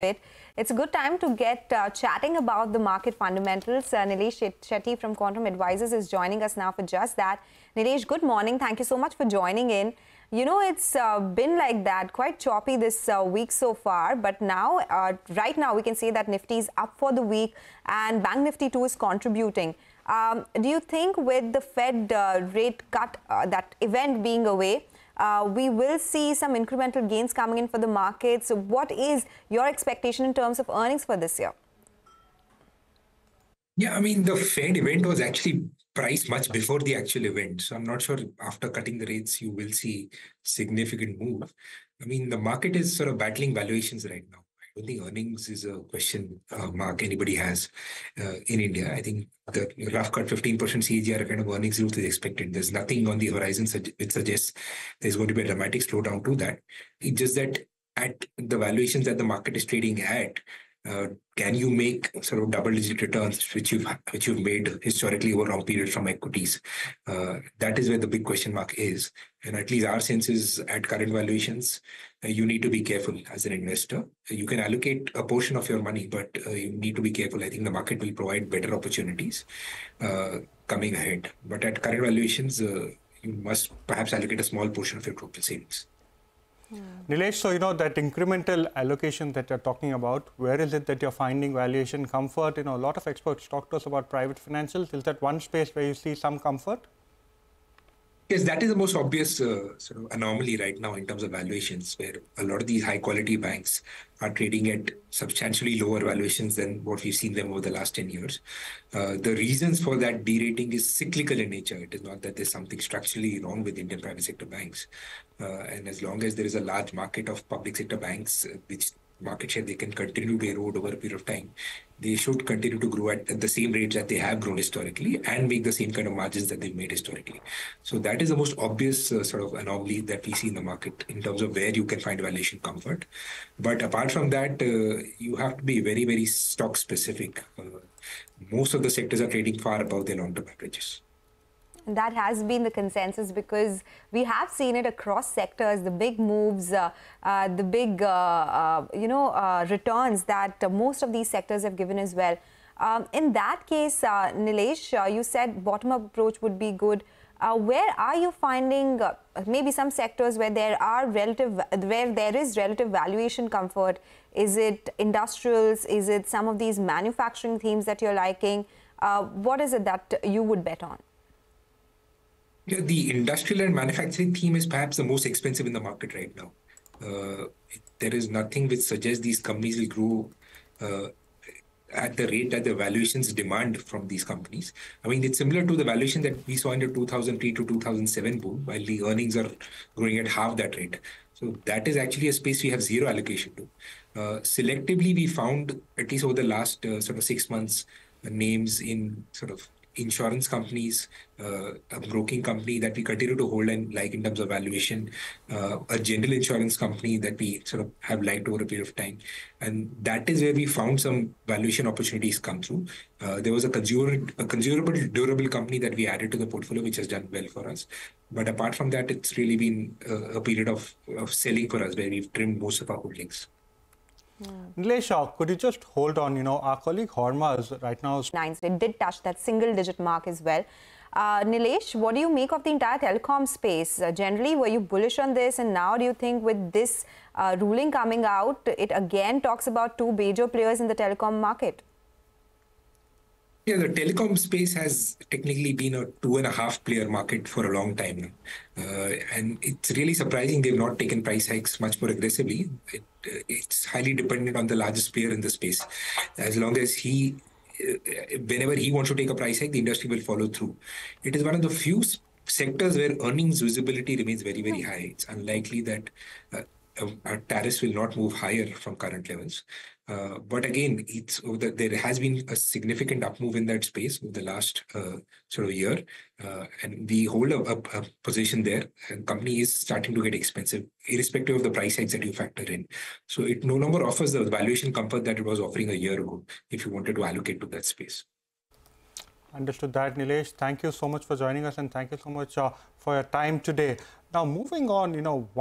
It's a good time to get chatting about the market fundamentals. Nilesh Shetty from Quantum Advisors is joining us now for just that. Nilesh, good morning. Thank you so much for joining in. You know, it's been like that, quite choppy this week so far. But now, right now, we can say that Nifty is up for the week and Bank Nifty too is contributing. Do you think with the Fed rate cut, that event being away, we will see some incremental gains coming in for the markets? So what is your expectation in terms of earnings for this year? Yeah, I mean, the Fed event was actually priced much before the actual event. So I'm not sure after cutting the rates, you will see significant move. I mean, the market is sort of battling valuations right now. I don't think earnings is a question mark anybody has in India. I think the rough cut 15% CAGR kind of earnings growth is expected. There's nothing on the horizon which suggests there's going to be a dramatic slowdown to that. It's just that at the valuations that the market is trading at, can you make sort of double-digit returns, which you've made historically over long periods from equities? That is where the big question mark is. And at least our sense is at current valuations, you need to be careful as an investor. You can allocate a portion of your money, but you need to be careful. I think the market will provide better opportunities coming ahead. But at current valuations, you must perhaps allocate a small portion of your total savings. Nilesh, so you know that incremental allocation that you're talking about, where is it that you're finding valuation comfort? You know, a lot of experts talk to us about private financials. Is that one space where you see some comfort? Yes, that is the most obvious sort of anomaly right now in terms of valuations, where a lot of these high-quality banks are trading at substantially lower valuations than what we've seen them over the last 10 years. The reasons for that derating is cyclical in nature. It is not that there's something structurally wrong with Indian private sector banks. And as long as there is a large market of public sector banks, which market share they can continue to erode over a period of time, they should continue to grow at the same rates that they have grown historically and make the same kind of margins that they've made historically. So that is the most obvious sort of anomaly that we see in the market in terms of where you can find valuation comfort. But apart from that, you have to be very, very stock specific. Most of the sectors are trading far above their long-term averages. That has been the consensus because we have seen it across sectors, the big moves, the big, returns that most of these sectors have given as well. In that case, Nilesh, you said bottom-up approach would be good. Where are you finding maybe some sectors where there is relative valuation comfort? Is it industrials? Is it some of these manufacturing themes that you're liking? What is it that you would bet on? Yeah, the industrial and manufacturing theme is perhaps the most expensive in the market right now. There is nothing which suggests these companies will grow at the rate that the valuations demand from these companies. I mean, it's similar to the valuation that we saw in the 2003 to 2007 boom, while the earnings are growing at half that rate. So that is actually a space we have zero allocation to. Selectively, we found, at least over the last sort of 6 months, names in sort of insurance companies, a broking company that we continue to hold and like in terms of valuation, a general insurance company that we sort of have liked over a period of time. And that is where we found some valuation opportunities come through. There was a considerable durable company that we added to the portfolio, which has done well for us. But apart from that, it's really been a period of selling for us where we've trimmed most of our holdings. Nilesh, could you just hold on? You know, our colleague Horma is right now. It did touch that single-digit mark as well. Nilesh, what do you make of the entire telecom space? Generally, were you bullish on this? And now do you think with this ruling coming out, it again talks about two major players in the telecom market? Yeah, the telecom space has technically been a 2.5 player market for a long time now. And it's really surprising they've not taken price hikes much more aggressively. It's highly dependent on the largest player in the space. As long as whenever he wants to take a price hike, the industry will follow through. It is one of the few sectors where earnings visibility remains very, very high. It's unlikely that tariffs will not move higher from current levels. But again, there has been a significant up move in that space over the last sort of year. And we hold a position there. And company is starting to get expensive, irrespective of the price hikes that you factor in. So it no longer offers the valuation comfort that it was offering a year ago, if you wanted to allocate to that space. Understood that, Nilesh. Thank you so much for joining us, and thank you so much for your time today. Now, moving on,